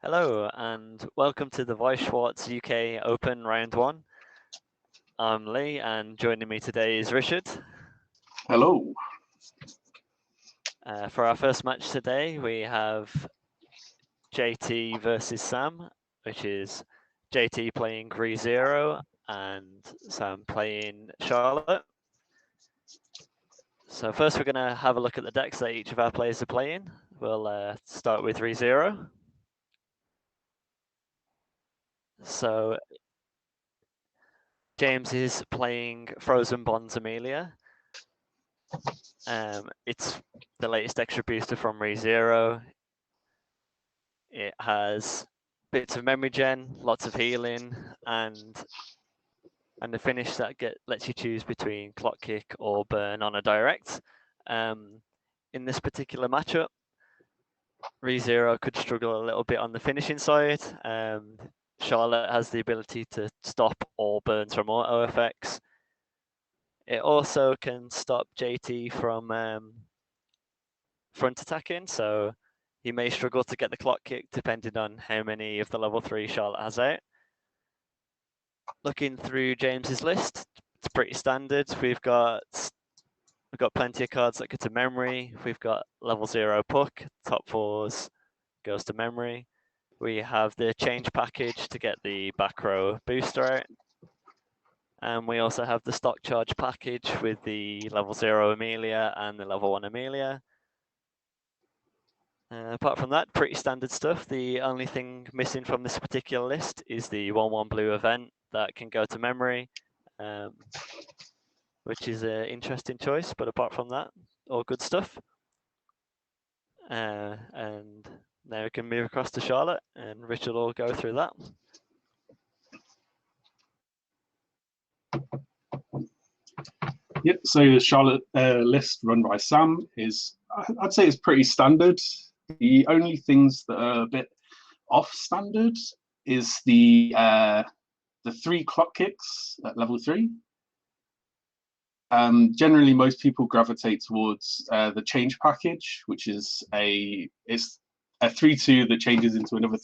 Hello and welcome to the Weiss Schwarz UK Open Round 1. I'm Lee and joining me today is Richard. Hello. For our first match today we have JT versus Sam, which is JT playing ReZero and Sam playing Charlotte. So first we're going to have a look at the decks that each of our players are playing. We'll start with ReZero. So James is playing Frozen Bonds Amelia. It's the latest extra booster from ReZero. It has bits of memory gen, lots of healing, and a finish that lets you choose between clock kick or burn on a direct. In this particular matchup, ReZero could struggle a little bit on the finishing side. Charlotte has the ability to stop all burns from auto effects. It also can stop JT from front attacking, so he may struggle to get the clock kick depending on how many of the level 3 Charlotte has out. Looking through James's list, it's pretty standard. We've got plenty of cards that go to memory. We've got level 0 puck, top 4s goes to memory. We have the change package to get the back row booster out. And we also have the stock charge package with the level 0 Amelia and the level 1 Amelia. Apart from that, pretty standard stuff. The only thing missing from this particular list is the 1/1 blue event that can go to memory, which is an interesting choice. But apart from that, all good stuff. And now we can move across to Charlotte, and Richard will go through that. Yep. So the Charlotte list run by Sam is, I'd say, it's pretty standard. The only things that are a bit off standard is the 3 clock kicks at level 3. Generally, most people gravitate towards the change package, which is a 3/2 that changes into another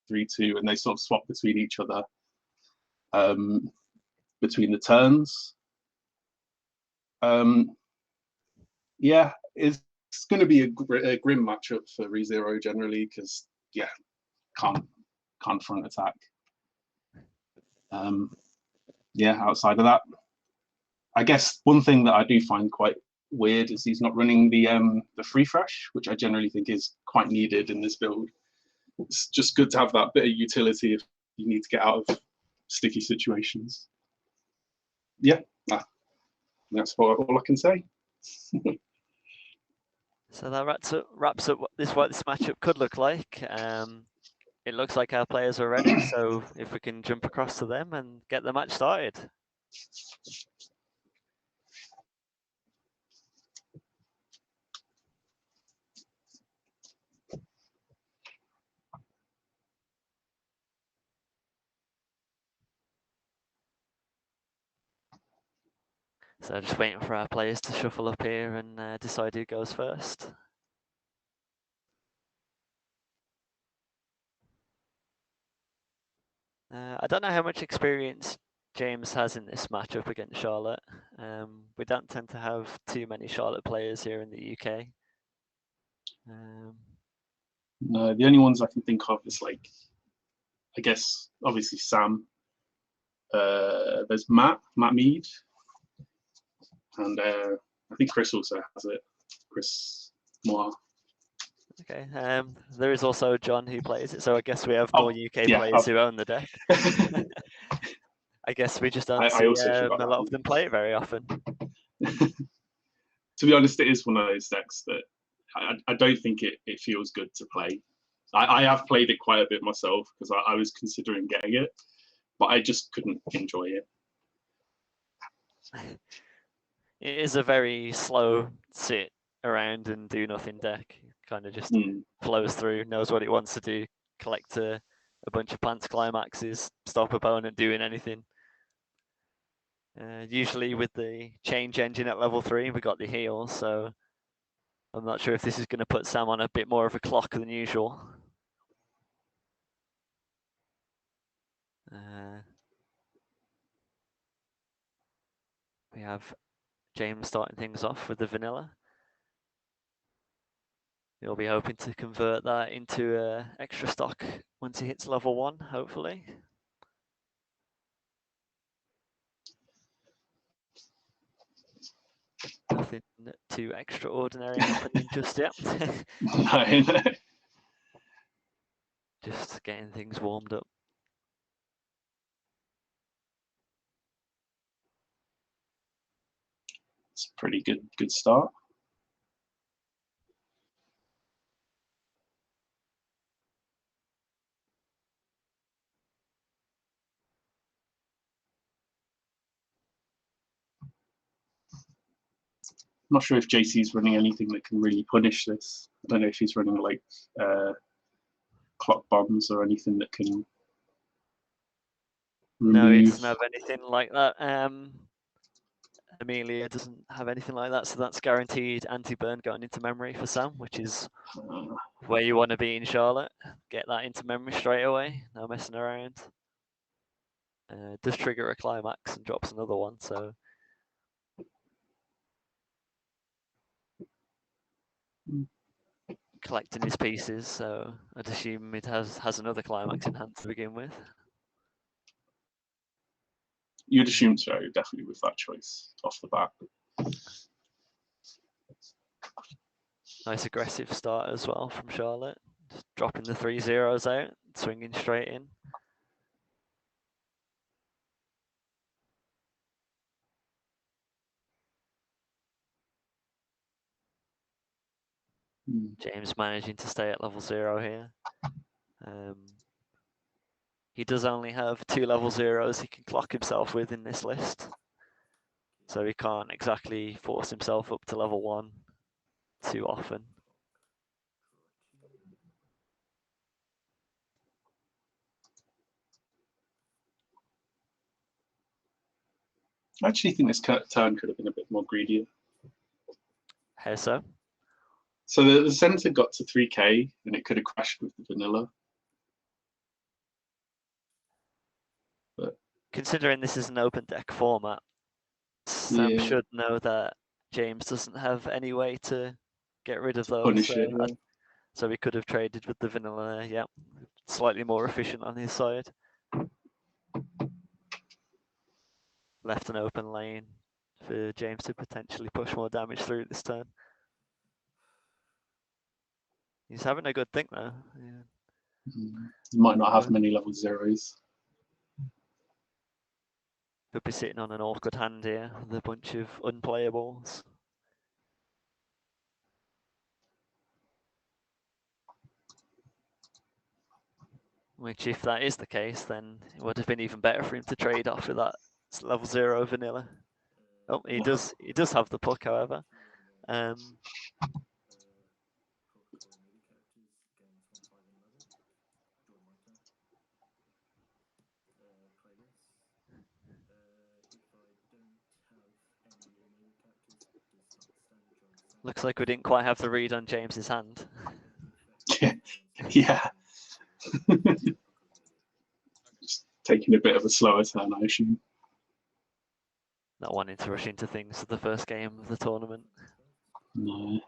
3/2, and they sort of swap between each other between the turns. Yeah, it's going to be a grim matchup for ReZero generally because can't front attack. Outside of that, I guess one thing that I do find quite weird is he's not running the free fresh, which I generally think is quite needed in this build. It's just good to have that bit of utility if you need to get out of sticky situations. Yeah, that's all I can say. So that wraps up what this matchup could look like. It looks like our players are ready, so if we can jump across to them and get the match started. So just waiting for our players to shuffle up here and decide who goes first. I don't know how much experience James has in this matchup against Charlotte. We don't tend to have too many Charlotte players here in the UK. No, the only ones I can think of is I guess, obviously Sam. There's Matt Mead, and I think Chris also has it. Chris Moore. Okay. There is also John who plays it, so I guess we have more UK players who own the deck. I guess we just don't see a lot of them play it very often. To be honest, it is one of those decks that I don't think it feels good to play. I have played it quite a bit myself because I was considering getting it, but I just couldn't enjoy it. It is a very slow sit around and do nothing deck. It kind of just flows through, knows what it wants to do, collect a bunch of pants climaxes, stop opponent doing anything. Usually with the change engine at level 3, we got the heal, so I'm not sure if this is going to put Sam on a bit more of a clock than usual. have James starting things off with the vanilla. He'll be hoping to convert that into extra stock once he hits level 1, hopefully. Nothing too extraordinary happening just yet. No. Just getting things warmed up. It's a pretty good start. I'm not sure if JC's running anything that can really punish this. I don't know if he's running like clock bombs or anything that can remove. No, he doesn't have anything like that. Amelia doesn't have anything like that, so that's guaranteed anti-burn going into memory for Sam, which is where you want to be in Charlotte. Get that into memory straight away, no messing around. Does trigger a climax and drops another one, so collecting his pieces, so I'd assume it has another climax in hand to begin with. You'd assume so, definitely, with that choice off the bat. Nice aggressive start as well from Charlotte. Just dropping the 3 zeros out, swinging straight in. James managing to stay at level 0 here. He does only have 2 level 0s he can clock himself with in this list. So he can't exactly force himself up to level 1 too often. I actually think this turn could have been a bit more greedier. How so? So the center got to 3k and it could have crashed with the vanilla. But considering this is an open deck format, Sam should know that James doesn't have any way to get rid of those. So he could have traded with the vanilla there, yeah. Slightly more efficient on his side. Left an open lane for James to potentially push more damage through this turn. He's having a good think though. Yeah. He might not have many level 0s. Could be sitting on an awkward hand here with a bunch of unplayables. Which, if that is the case, then it would have been even better for him to trade off with that level 0 vanilla. Oh, he does have the puck, however. Looks like we didn't quite have the read on James's hand. Yeah. Just taking a bit of a slower turn, I assume. Not wanting to rush into things for the first game of the tournament. No.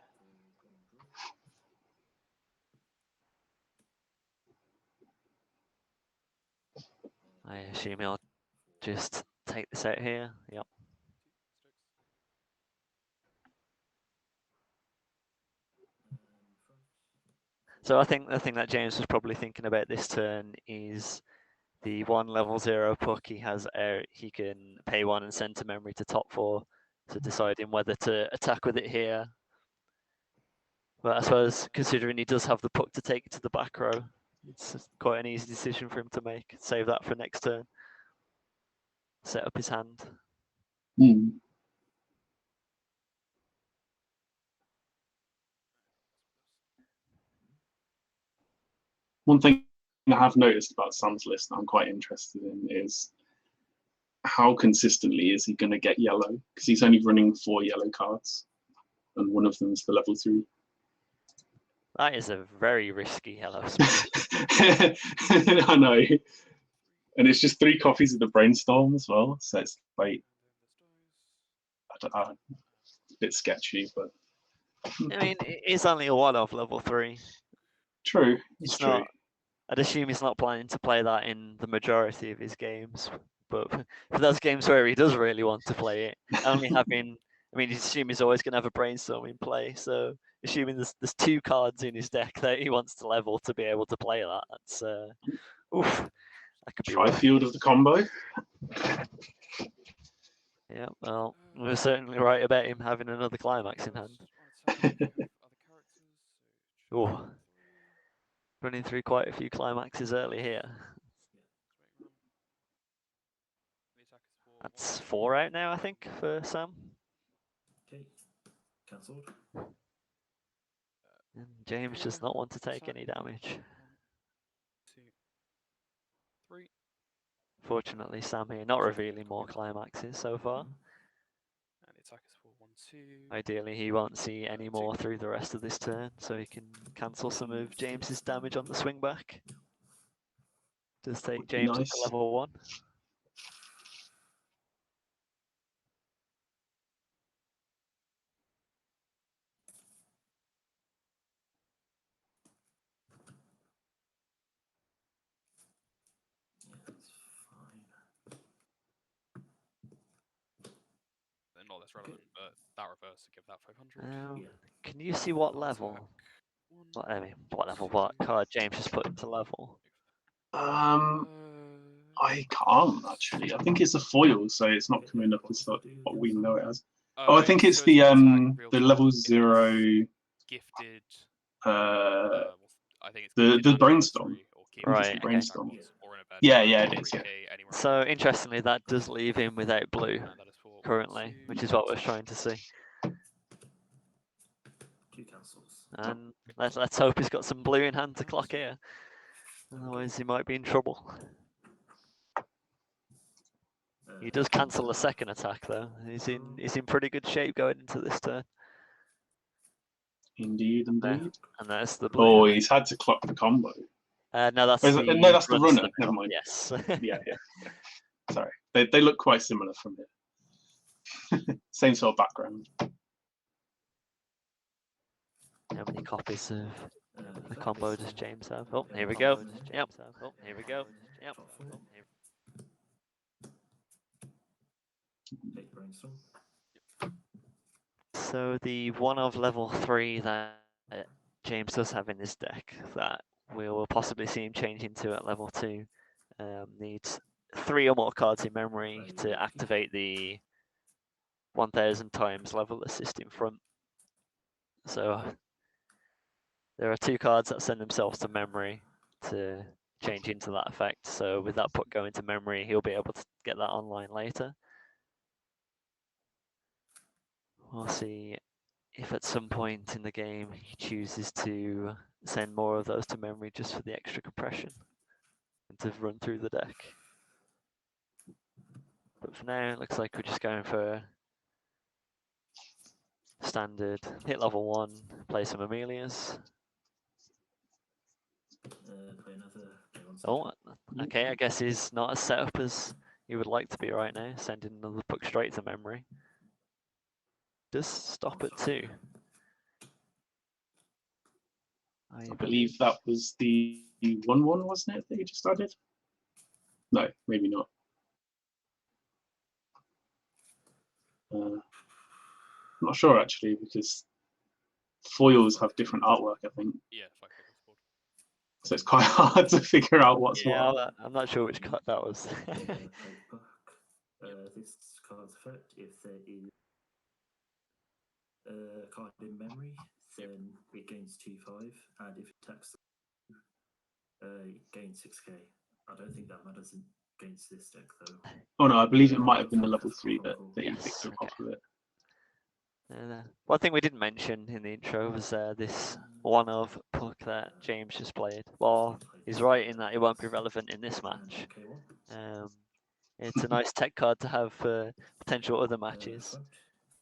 I assume he'll just take this out here. Yep. So I think the thing that James was probably thinking about this turn is the 1 level 0 puck he has out. He can pay 1 and send to memory to top 4. So deciding whether to attack with it here. But I suppose considering he does have the puck to take it to the back row, it's quite an easy decision for him to make. Save that for next turn. Set up his hand. One thing I have noticed about Sam's list that I'm quite interested in is how consistently is he going to get yellow? Because he's only running 4 yellow cards, and one of them is the level 3. That is a very risky yellow. I know. And it's just 3 copies of the Brainstorm as well, so it's like a bit sketchy, but I mean, it's only a one-off level 3. true. It's It's true. not. I'd assume he's not planning to play that in the majority of his games. But for those games where he does really want to play it, only having, I mean, you assume he's always going to have a brainstorm in play. So assuming there's 2 cards in his deck that he wants to level to be able to play that, that's oof, that could be rough. Tri-field of the combo. Yeah, well, we're certainly right about him having another climax in hand. Oh, running through quite a few climaxes early here. That's 4 out now, I think, for Sam. Okay, cancelled. And James does not want to take any damage. 1, 2, 3. Fortunately, Sam here not revealing more climaxes so far. And the attack is for 1, 2. Ideally, he won't see any more through the rest of this turn, so he can cancel some of James's damage on the swing back. Does take James up to Nice. level 1. Yeah, that's fine. They're not less relevant, but that reverse to give that 500. Yeah. Can you see what Attack, level? 1, What, I mean, what level? What card James has put into level? I can't actually. I think it's a foil, so it's not coming up as what we know it as. Oh, I think it's so the an attack, real the talk, level if it's 0 gifted. I think it's the gifted brainstorm. anniversary or key Right, it's the okay. brainstorm. or an event. Yeah, yeah, it is, 3K yeah. anywhere So else. interestingly, that does leave him without blue And that is for 1, currently, 2, which is what we're trying to see. 2 cancels. And let's hope he's got some blue in hand to clock here. Otherwise, he might be in trouble. He does cancel a second attack though. He's in pretty good shape going into this turn. Indeed, indeed. And there's the blue. Oh, he's had to clock the combo. No, that's Oh, the no, that's the runs runner. Never mind. Yes. Yeah, yeah. Sorry, they look quite similar from here. Same sort of background. How many copies of the That combo is does still- James have? Oh, here we go. Yep. Oh, here we go. Yep. Top 4. Take brainstorm. So the one of level 3 that James does have in his deck that we will possibly see him change into at level 2 needs 3 or more cards in memory to activate the 1000 times level assist in front. So there are 2 cards that send themselves to memory to change into that effect. So with that put going to memory, he'll be able to get that online later. We'll see if at some point in the game he chooses to send more of those to memory just for the extra compression and to run through the deck. But for now, it looks like we're just going for standard hit level 1, play some Amelias. Play another. Oh, okay, I guess he's not as set up as he would like to be right now, sending another puck straight to memory. Does stop at 2. I believe that was the 1/1, wasn't it, that you just added? No, maybe not. I'm not sure actually, because foils have different artwork, I think. Yeah, 5K across the board. So it's quite hard to figure out what's Yeah, what. I'm not sure which card that was. Play puck. This card's effect, if there is a card in memory, then it gains 2/5, and if it attacks, it gains 6k. I don't think that matters against this deck though. Oh no, I believe it might have been the level 3 that you Yes, picked up okay. off of it. One thing we didn't mention in the intro was this one of puck that James just played. Well, he's right in that it won't be relevant in this match. It's a nice tech card to have for potential other matches.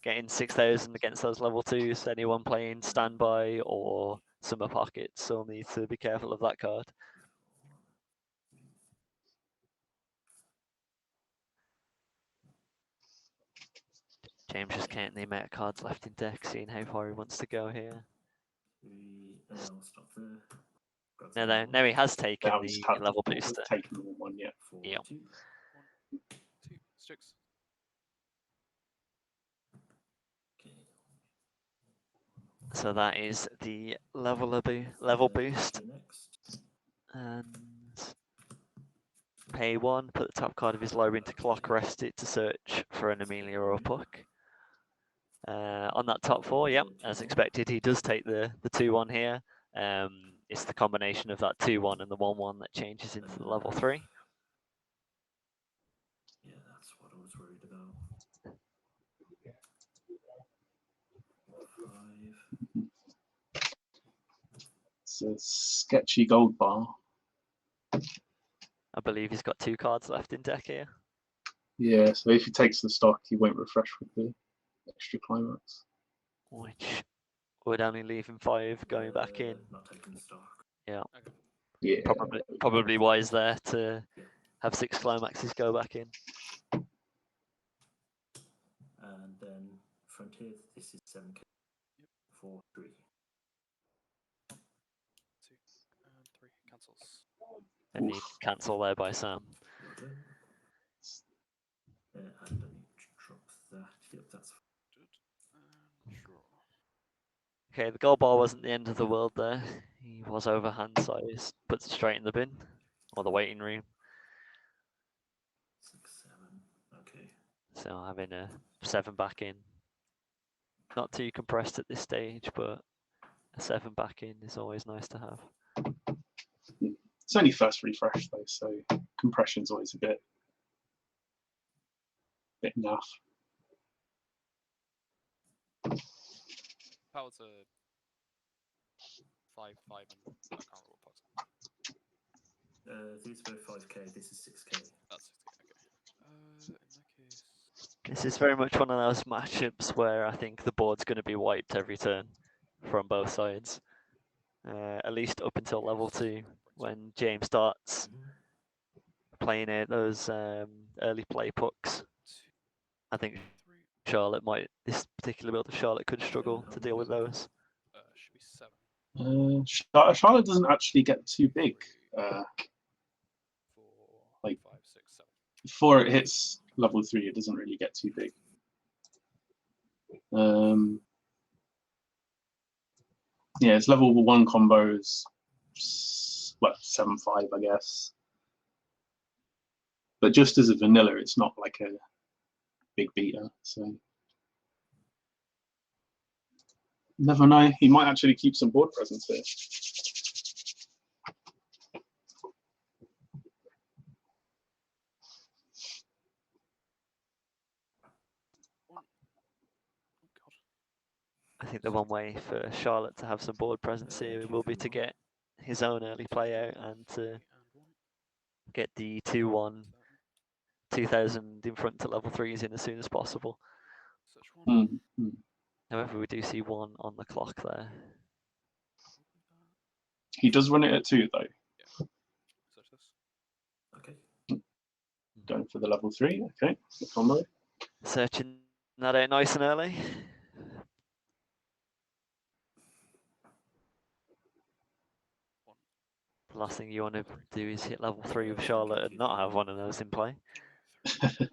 Getting 6,000 against those level 2s, anyone playing standby or summer pockets will need to be careful of that card. James just counting the amount of cards left in deck, seeing how far he wants to go here. I'll stop there. Grab Now, the other now he one. has taken Now he's the level booster. taken the one, yeah. 4, Yeah. 2. 1, 2, sticks. Okay. So that is the level boost. Next. And pay 1, put the top card of his library into clock, rest it to search for an Amelia or a Puck. On that top 4, yep, as expected, he does take the 2-1 here. It's the combination of that 2-1 and the 1-1 that changes into the level 3. Yeah, that's what I was worried about. 5. It's a sketchy gold bar. I believe he's got 2 cards left in deck here. Yeah, so if he takes the stock, he won't refresh with the extra climax. Which would only leave him 5 going back in. Not taking the stock. Yeah, Okay. Yeah. probably wise there to have 6 climaxes go back in. And then Frontier, this is 7k. Yep. 4, 3. 2 and 3 cancels. And he cancel there by Sam. Well done. And I need to drop that. Yep, that's Good. And draw. Okay, the gold bar wasn't the end of the world there. He was overhand size, puts it straight in the bin, or the waiting room. 6, 7. Okay. So having a 7 back in. Not too compressed at this stage, but a 7 back in is always nice to have. It's only first refresh though, so compression's always a bit naff. Power to 5, 5, and I can't remember what pucks. These were 5k, this is 6k. That's 60. Okay. In that case, This is very much one of those matchups where I think the board's going to be wiped every turn from both sides. At least up until level 2, when James starts playing out those early play pucks. I think 3. Charlotte might, this particular build of Charlotte could struggle to deal with those. Should be 7. Charlotte doesn't actually get too big. 4, like- 5, 6, 7. Before it hits level 3, it doesn't really get too big. Yeah, it's level 1 combos, well, 7-5, I guess. But just as a vanilla, it's not like a big beater. So never know. He might actually keep some board presence here. Oh god. I think the one way for Charlotte to have some board presence here will be to get his own early play out and to 3 and 1. get the 2-1 2000 in front to level 3s in as soon as possible. Search 1. However, we do see 1 on the clock there. He does run it at 2 though. Yeah. Search this. Okay. Going for the level 3. Okay, the combo. Searching that out nice and early. The last thing you want to do is hit level 3 with Charlotte and not have one of those in play. 2, 3. And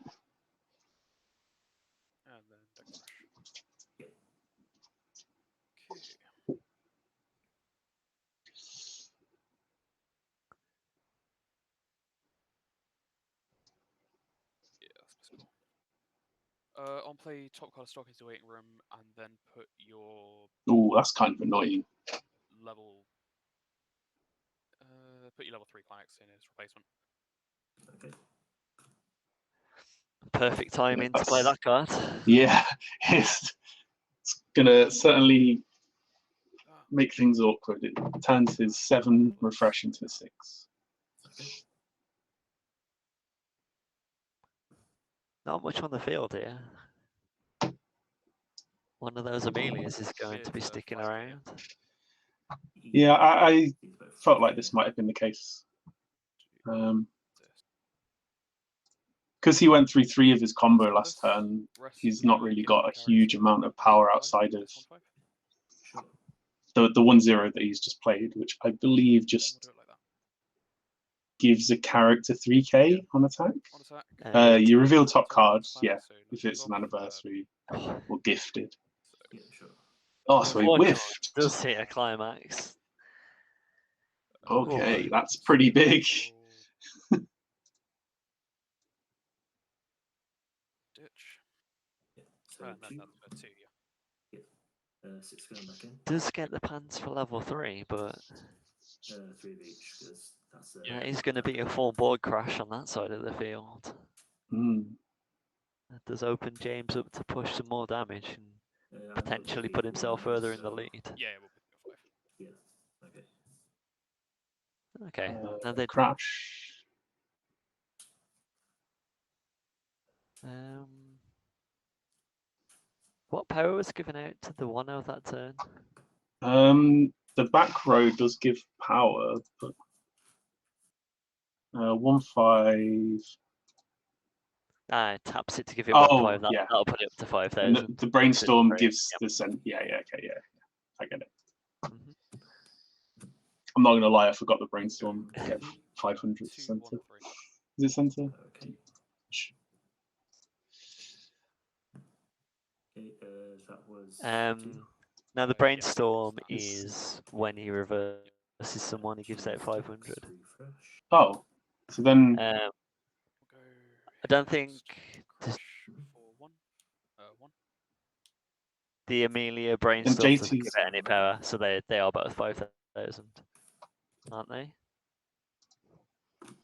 then deck fresh. Okay. Yeah, that's possible. On play, top card of stock into waiting room, and then put your Oh, that's kind of annoying. level. Put your level 3 climax in his replacement. Okay. Perfect timing to play that card. Yeah, it's gonna certainly make things awkward. It turns his 7 refresh into a 6. Okay. Not much on the field here. One of those Amelias is going to be sticking around. Yeah, I felt like this might have been the case. because he went through 3 of his combo So last this turn, rest he's we not do really give got a characters huge amount of power 1-5, outside of S1-5, Sure. the 1-0 that he's just played, which I believe and we'll just do it like that. gives a character 3k Yeah. on attack. On attack. You reveal top top card, spam, yeah, so if no it's an trade-off, anniversary or gifted. so Yeah, sure. Oh, so he Unfortunately, whiffed. does hit a climax. Okay, Oh. that's pretty big. we'll ditch. Yeah. So And then 2. that's 2, yeah. 6 going back in. Does get the pants for level 3, but 3 of each, because that's that is going to be a full board crash on that side of the field. Hmm. That does open James up to push some more damage and and we'll potentially be put himself 1, further in the so- lead. Yeah, we'll be 5. Yeah. Okay. Okay, now they Crash. what power was given out to the 1-0 that turn? The back row does give power, but 1-5. Ah, it taps it to give it Oh, 1-5. yeah. That'll put it up to And 5,000. the brainstorm Great, gives yep. the cent. Yeah, okay, yeah. I get it. Mhm. I'm not gonna lie, I forgot the brainstorm. Get 500 2, center. 1, 3. Is it center? Okay. Okay, that was 2. Now the Yeah, brainstorm yeah. is when he reverses someone, he gives out 500. Refresh. Oh, so then Um, We'll go I don't here, think crash this- for 1. 1. the Amelia and brainstorm doesn't give JT's. it any power, so they are both 5,000, aren't they?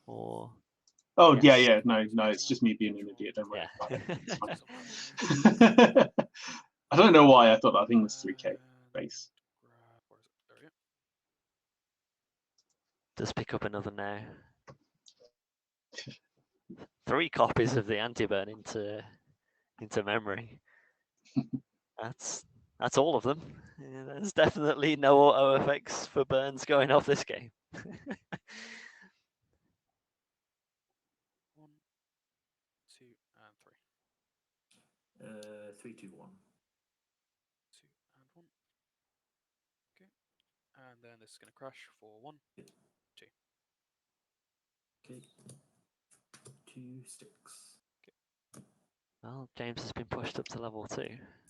Or Oh yes. yeah. No, it's just me being an idiot. Don't worry Yeah. about it. It's fine. Sometimes. I don't know why I thought that thing was 3k base. Where is it? There we go. Does pick up another now. 3 copies of the anti-burn into memory. That's all of them. Yeah, there's definitely no auto effects for burns going off this game. 1, 2, and 3. 3, 2, 1. 2 and 1. Okay. And then this is going to crash for 1, 2. Okay. 2 sticks. Well, James has been pushed up to level 2.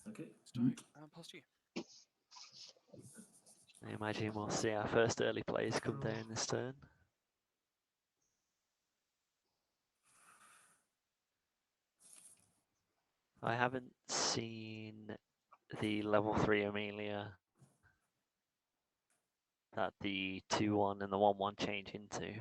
Okay. Start and pass to you. I imagine we'll see our first early plays come down this turn. I haven't seen the level 3 Amelia that the 2-1 and the 1-1 change into.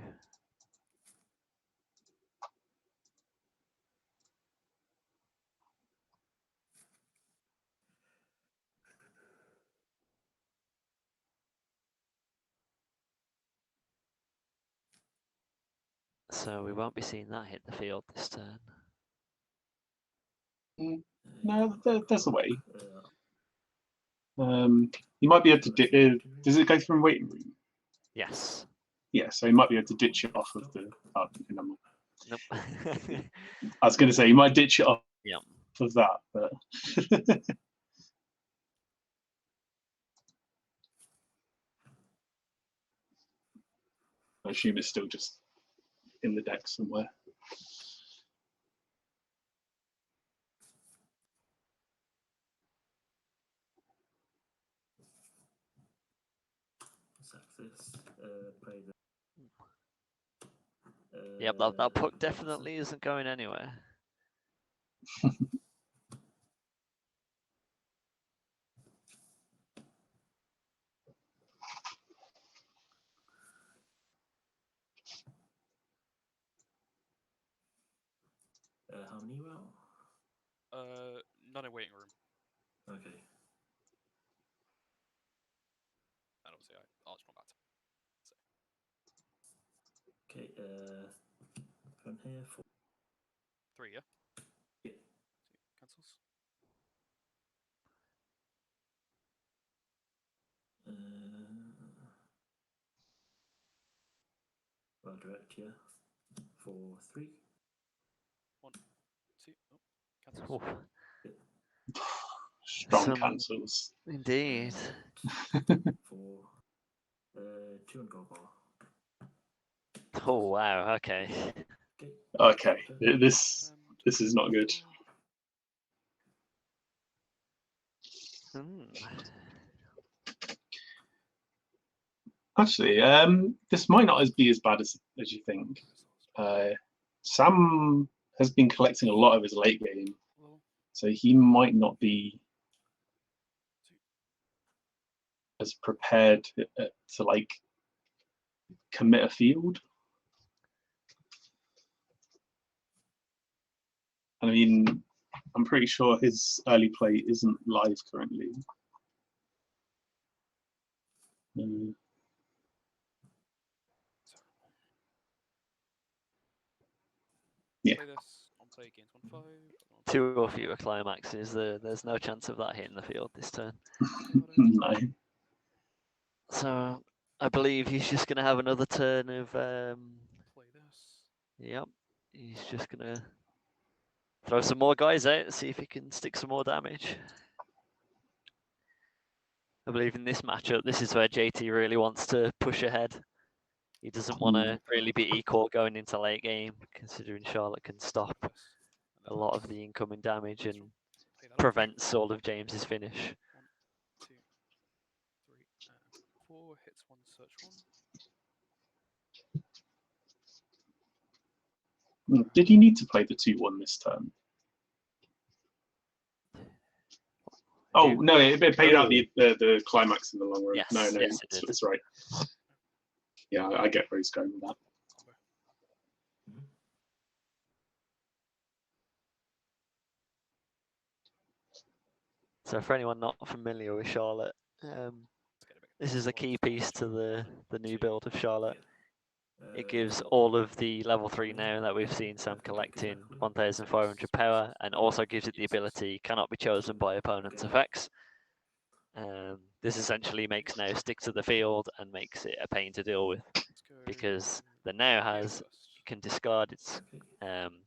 So we won't be seeing that hit the field this turn. No, there's a way. You might be able to. Does it go through waiting room? Yes. Yeah, so you might be able to ditch it off of the. Oh, no, Nope. I was going to say you might ditch it off Yeah. of that, but I assume it's still just in the deck somewhere. Sack this. Play the. Yep, that puck definitely isn't going anywhere. How many you out? None in waiting room. Okay. And obviously I arched my bat. Okay. From here for. 3, yeah? Yeah. 2 cancels. Well, direct, yeah. For 3. 1, 2, Cancels. Oof, Strong Some- cancels. indeed. For 2 and gold bar. Oh wow. Okay. Okay. Okay, this And is not good. Hmm. Actually, this might not be as bad as you think. Sam has been collecting a lot of his late game, Well, so he might not be as prepared to like commit a field. I mean, I'm pretty sure his early play isn't live currently. Yeah. play this on play gains 1-5. 2 or fewer climaxes. There's no chance of that hitting the field this turn. No. So I believe he's just gonna have another turn of Play this. Yep. He's just gonna throw some more guys out, see if he can stick some more damage. I believe in this matchup, this is where JT really wants to push ahead. He doesn't want to really be equal going into late game, considering Charlotte can stop This. And a then lot of the incoming damage and play that. prevents all of James's finish. 1, 2, 3, and 4. Hits 1, search 1. Did he need to play the 2-1 this turn? Oh no, it paid out the climax in the long run. Yes, No, yes, it did. it's right. Yeah, I get where he's going with that. So for anyone not familiar with Charlotte, this is a key piece to the new build of Charlotte. It gives all of the level 3 now that we've seen Sam collecting 1,400 power, and also gives it the ability cannot be chosen by opponent's effects. This essentially makes now stick to the field and makes it a pain to deal with, because the now has can discard its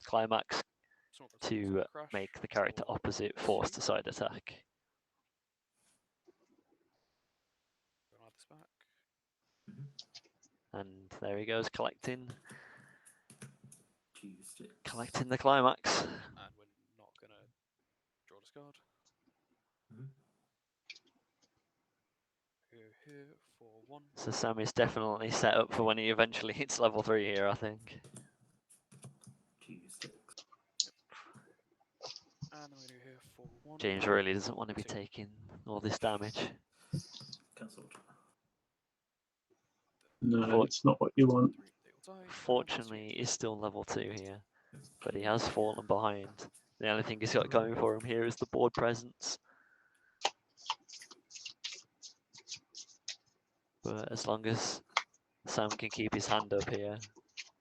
climax to make the character opposite forced to side attack. This back. And there he goes collecting 2 sticks. the climax. And we're not gonna draw this card. Go here for 1. So Sam is definitely set up for when he eventually hits level 3 here, I think. 2 sticks. And then we're gonna go here for 1. James really doesn't want to be 2. taking all this damage. Cancelled. No, it's not what you want. 3. They will die. Fortunately, he's still level 2 here, but he has fallen behind. The only thing he's got going for him here is the board presence. But as long as Sam can keep his hand up here,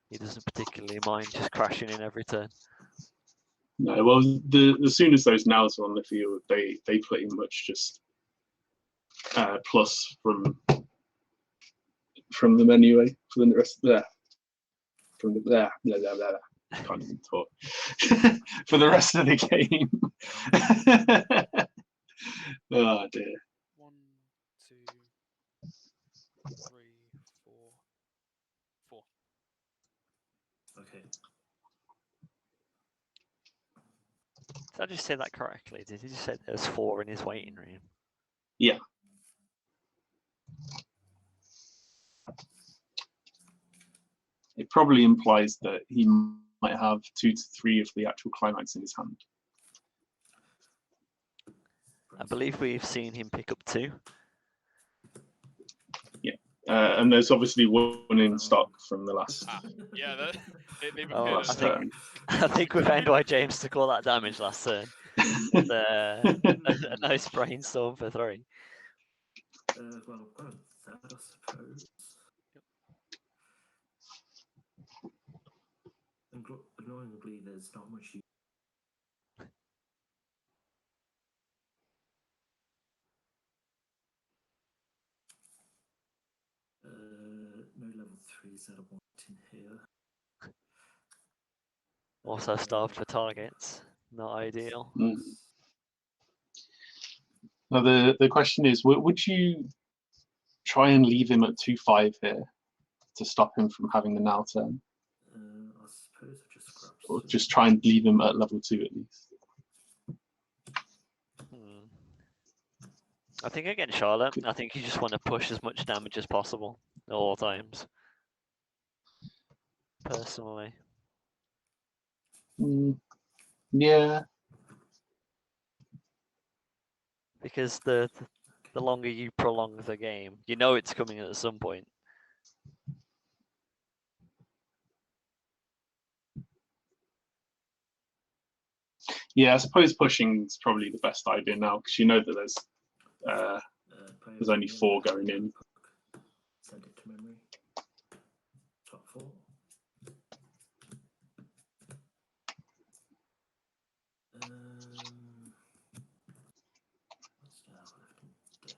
he doesn't particularly mind just crashing in every turn. No, well, as soon as those nows are on the field, they pretty much just plus from them anyway. For the rest of from the blah blah blah blah. Can't even talk. For the rest of the game. Oh dear. 1, 2, 3, 4, 4. Okay. Did I just say that correctly? Did he just say there's 4 in his waiting room? Yeah. It probably implies that he might have 2 to 3 of the actual climax in his hand. I believe we've seen him pick up 2. Yeah. And there's obviously one in stock from the last. Yeah, they've Oh, appeared last as turn. I think we found why James took all that damage last turn. A nice brainstorm for 3. Well, that, I suppose. Annoyingly, there's not much you. No level 3s that I want in here. Also starved for targets. not ideal. Mm. Now the question is, would you try and leave him at 2-5 here to stop him from having the now turn, I suppose I just grab or some. just try and leave him at level 2 at least? I think against Charlotte, I think you just want to push as much damage as possible at all times. Personally. Yeah. Because the longer you prolong the game, you know it's coming at some point. Yeah, I suppose pushing is probably the best idea now, because you know that there's only 4 going in. Send it to memory. Top 4. What's now left in deck?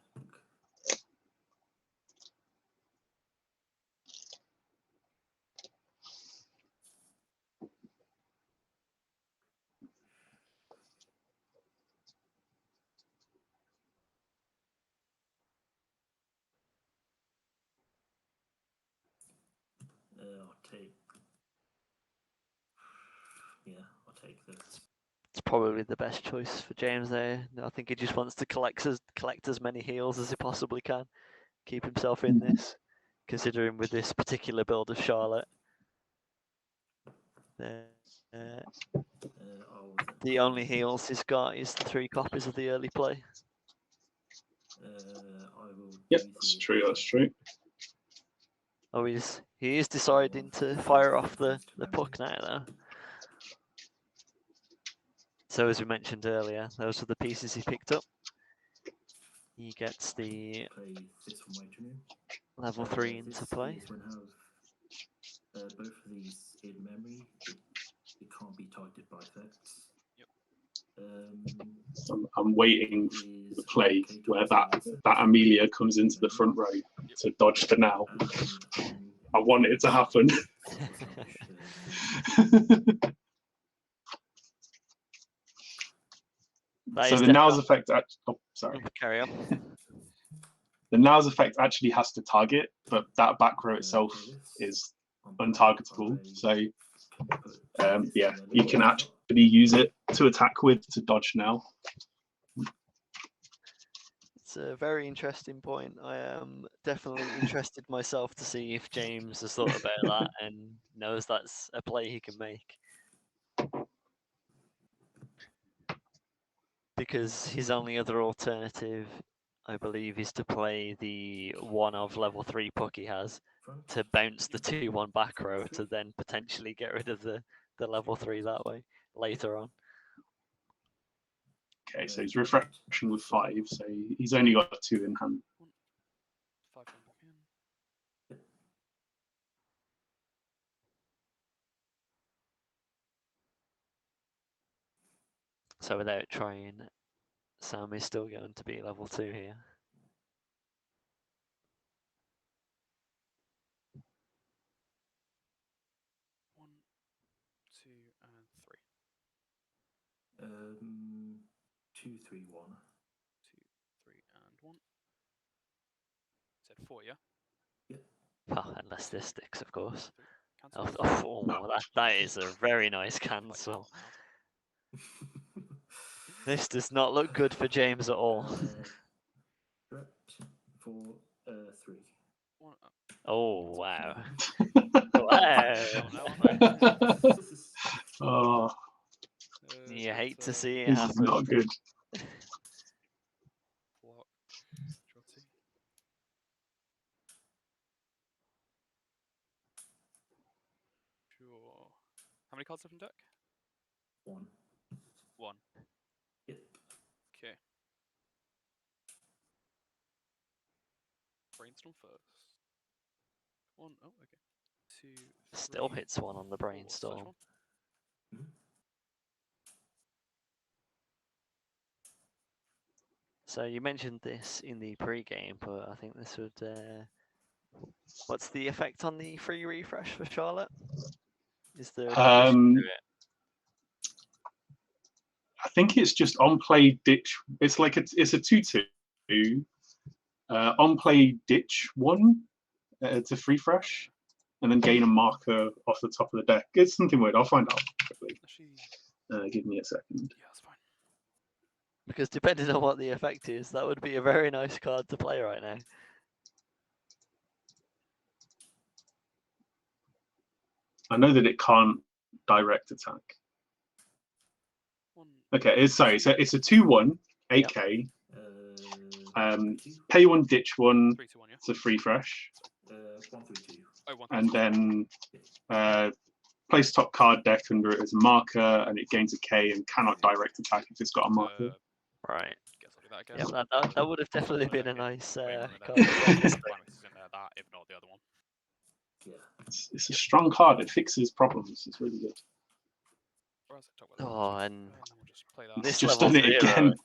I'll take. Yeah, I'll take this. It's probably the best choice for James there. I think he just wants to collect as many heals as he possibly can, keep himself in this. Considering with this particular build of Charlotte, the only heals he's got is the 3 copies of the early play. Yep, that's true. That's true. Oh, he is deciding to fire off the puck now, though. So as we mentioned earlier, those are the pieces he picked up. He gets the level 3 into play. Both of these in memory, it can't be targeted by effects. I'm waiting for the play where that Amelia comes into the front row to dodge the now. I want it to happen. So the now's effect. Carry on. The now's effect actually has to target, but that back row itself is untargetable. So yeah, you can actually use it to attack with to dodge now. It's a very interesting point. I am definitely interested myself to see if James has thought about that and knows that's a play he can make. Because his only other alternative, I believe, is to play the one of level 3 puck he has to bounce the 2-1 back row to then potentially get rid of the level 3 that way later on. Okay, so he's refreshing with 5, so he's only got 2 in hand. 5 again. So without trying, Sam is still going to be level 2 here. One, 2, and 3. 2, 3, 1. 2, 3, and 1. Said 4, yeah? Yeah. Oh, unless this sticks, of course. Cancel. That is a very nice cancel. This does not look good for James at all. 4, 3. Oh, wow. Oh, You hate to see it this happen. is not good. Block. Jotty. Sure. How many cards left in deck? 1. 1. Yep. Okay. Brainstorm first. 1. Oh, okay. 2. 3. Still hits 1 on the 4. brainstorm. So you mentioned this in the pre-game, but I think this would. What's the effect on the free refresh for Charlotte? Is there a condition to it? I think it's just on play ditch. It's like it's a 2/2. On play ditch 1 to free fresh, and then gain a marker off the top of the deck. It's something weird. I'll find out quickly. Actually, Give me a second. yeah, that's fine. Because depending on what the effect is, that would be a very nice card to play right now. I know that it can't direct attack. Okay, sorry. So it's a 2/1, 8k. Pay 1, ditch 1. 3, 2, 1, yeah. It's a free fresh, 1, 3, 2. Oh, 1, and then place top card deck under it as a marker, and it gains a K and cannot direct attack if it's got a marker. Right. Guess I'll do that again. Yeah, that would have definitely been a nice Wait, no, card. Climax is in there, that, if not the other one. Yeah. It's a strong card. It fixes problems. It's really good. Or else I talk about that. Oh, and We'll just play that. this Just level done it 0 again.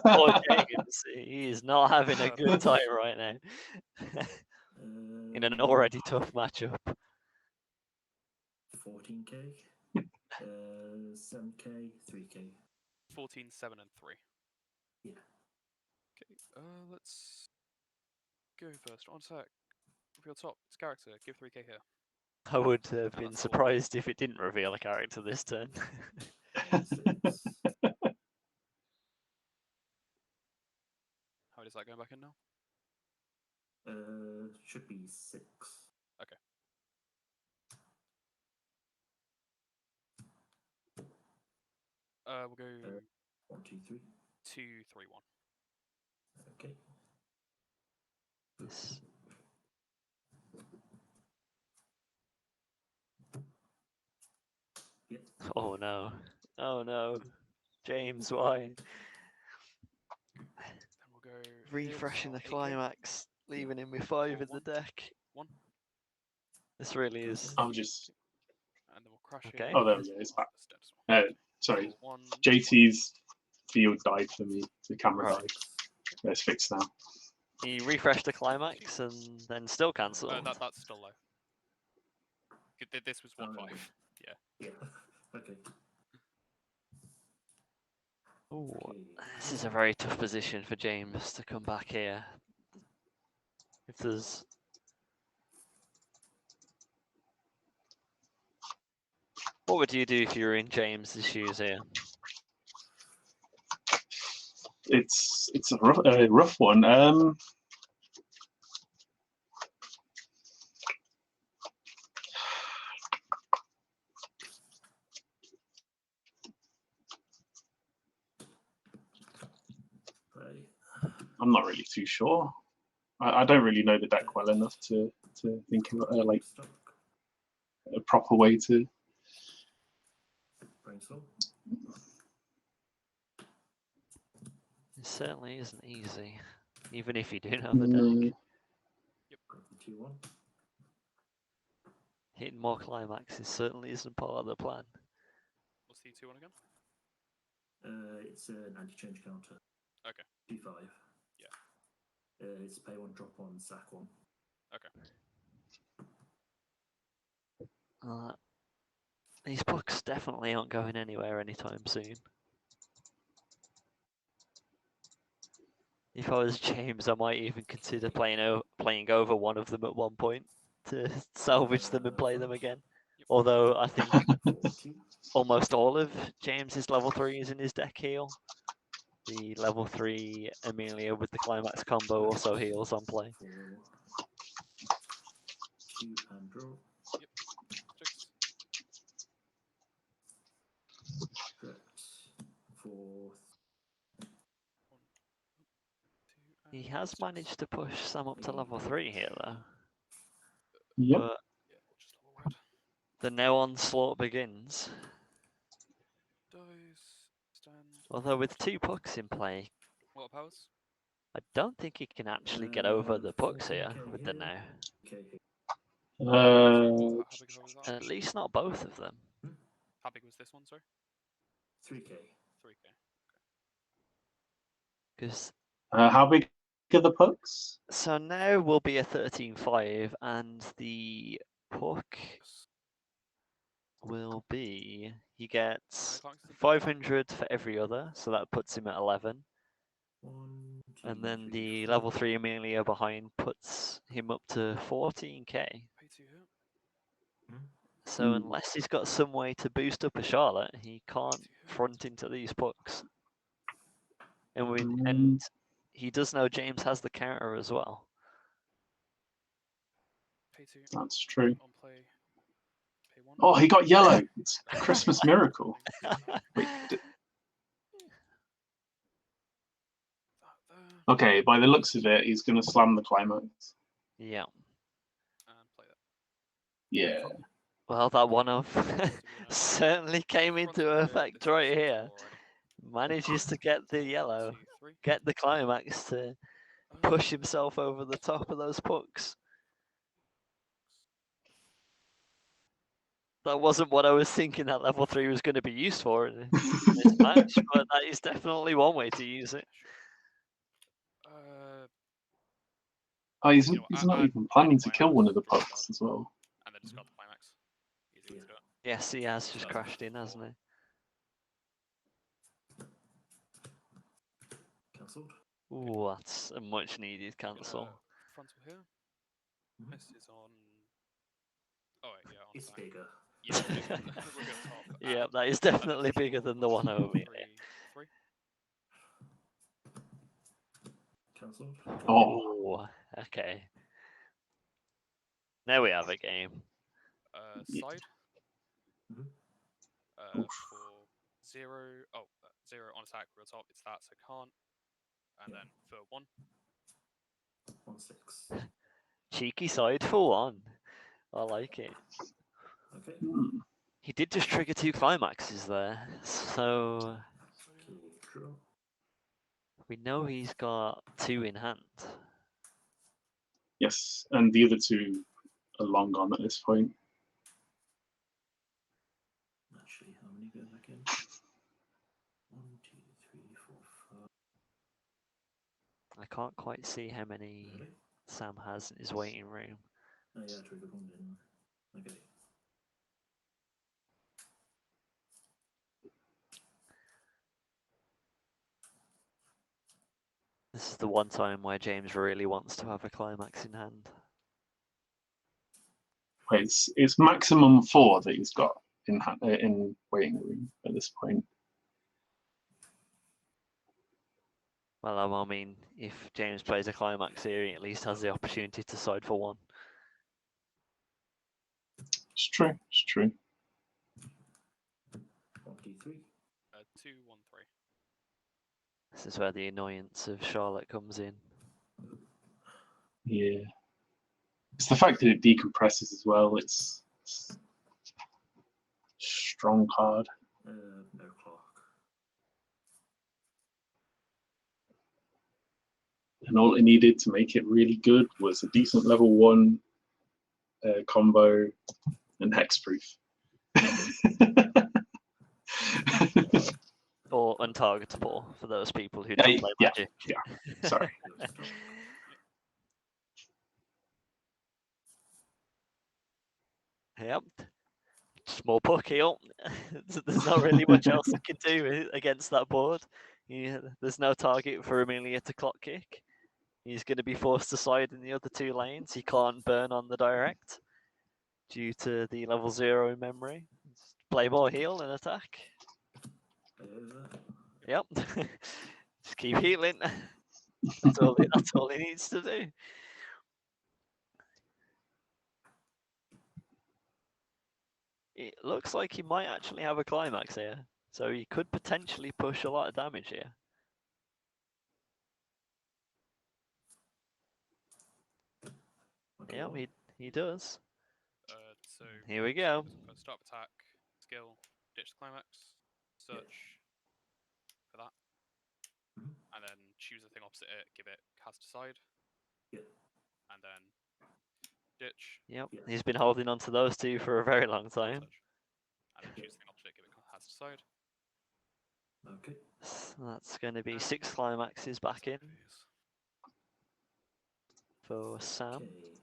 Poor James, he is not having a good time right now. In an already tough matchup. 14k, 7k, 3k. 14, 7, and 3. Yeah. Okay, let's go first. One sec. Reveal top. It's character. Give 3k here. I would have Oh, been that's surprised if it didn't reveal a character this turn. 6. How is that going back in now? Should be 6. Okay. We'll go 1, 2, 3. 2, 3, 1. Okay. Yes. Yep. Oh no. Oh no. James, why? Then we'll go Refreshing the 8K. climax, leaving him with 5 in the deck. 1. This really is. I'm just. And then we'll crash Okay. it. Oh, there we go. It's back. Sorry. 1. JT's field died for me. The camera Right. died. It's fixed now. He refreshed the climax and then still cancelled. That's still low. This was 1, 5. Yeah. Yeah. Okay. Ooh, Okay. this is a very tough position for James to come back here. If there's what would you do if you were in James's shoes here? It's a rough one. Right. I'm not really too sure. I don't really know the deck well enough to think of like Stock. a proper way to. Brainstorm. It certainly isn't easy, even if you do know the deck. Grab the 2, 1. Hitting more climaxes certainly isn't part of the plan. What's the 2, 1 again? It's an anti-change counter. Okay. 2, 5. Yeah. It's pay 1, drop 1, sack 1. Okay. These books definitely aren't going anywhere anytime soon. If I was James, I might even consider playing over one of them at one point to salvage them and play them again. Although I think 2. almost all of James's level 3 is in his deck heal. The level 3 Amelia with the climax combo also heals on play. 4. 2 and draw. Yep. 6. Correct. 4. 1, 2, He and has 6. managed to push Sam up to level 3 here though. Yep. But Yeah, we'll just level red. the now onslaught begins. Dice. Stand. Although with 2 pucks in play, What are powers? I don't think he can actually get over the pucks here with the now. Okay. Uh, How big was that? At least not both of them. How big was this one, sorry? 3k. 3k. Because how big are the pucks? so now will be a 13-5 and the puck will be 3, he gets climax is a 500 for every other, so that puts him at 11. 1, 2, And then 3, the 4. level 3 Amelia behind puts him up to 14k. Pay 2 here. So Hmm. unless he's got some way to boost up a Charlotte, he can't front into these pucks. And he does know James has the counter as well. Pay 2. That's true. On play. Pay 1. Oh, he got yellow. It's a Christmas miracle. Wait, okay, by the looks of it, he's going to slam the climax. Yeah. And play that. Yeah. Well, that one-off So we're gonna certainly came front into wheel effect the right two here. six already. Manages to get the 1, yellow, 2, 3. get the climax to push himself over the top of those pucks. That wasn't what I was thinking that level 3 was going to be used for in this match, but that is definitely one way to use it. Sure. Oh, he's You know, not add even planning to any kill one of the climax, pucks as well. and then discard the climax. Easy way to do it. Yes, he has just That's crashed in, hasn't he? Cancelled. Ooh, that's a much needed cancel. Frontal here. Mhm. This is on. Oh wait, yeah, on It's back. bigger. Yeah, it's bigger. We'll go top. Yeah, And that is an definitely bigger additional than the one over me. 3. Cancelled. Oh, Ooh, okay. Now we have a game. Yeah. Side. Mhm. Oof. For 0. Oh, 0 on attack. Real top. It's that, so can't. And Yeah. then for 1. 1, 6. Cheeky side for 1. I like it. Okay. Hmm. He did just trigger 2 climaxes there, so Okay, draw. we know he's got 2 in hand. Yes, and the other two are long gone at this point. Actually, how many go back in? 1, 2, 3, 4, 5. I can't quite see how many Really? Sam has in his waiting room. Oh yeah, I triggered 1, didn't I? Okay. This is the one time where James really wants to have a climax in hand. Wait, it's maximum 4 that he's got in waiting room at this point. Well, I mean, if James plays a climax here, he at least has the opportunity to side for 1. It's true. It's true. 1, 2, 3. 2, 1, 3. This is where the annoyance of Charlotte comes in. Yeah. It's the fact that it decompresses as well. It's strong card. No clock. And all it needed to make it really good was a decent level 1 combo and hexproof. Or untargetable for those people who don't play yeah, Magic. yeah. Sorry. Yep. Small puck heel. There's not really much else he can do against that board. There's no target for Amelia to clock kick. He's going to be forced to side in the other 2 lanes. He can't burn on the direct due to the level 0 in memory. Play more heal and attack. Yep. Just keep healing. That's all he needs to do. It looks like he might actually have a climax here. So he could potentially push a lot of damage here. Okay, Yeah, 1. he does. So Here we go. put start attack, skill, ditch climax, search for that, Mhm. and then choose a thing opposite it, give it cast aside, Yeah. and then ditch, Yep, Yeah. he's been holding on to those 2 for a very long time. search, and then choose a thing opposite, give it cast aside. Okay. So that's going to be And 6 climaxes back in phase. for Sam. Okay.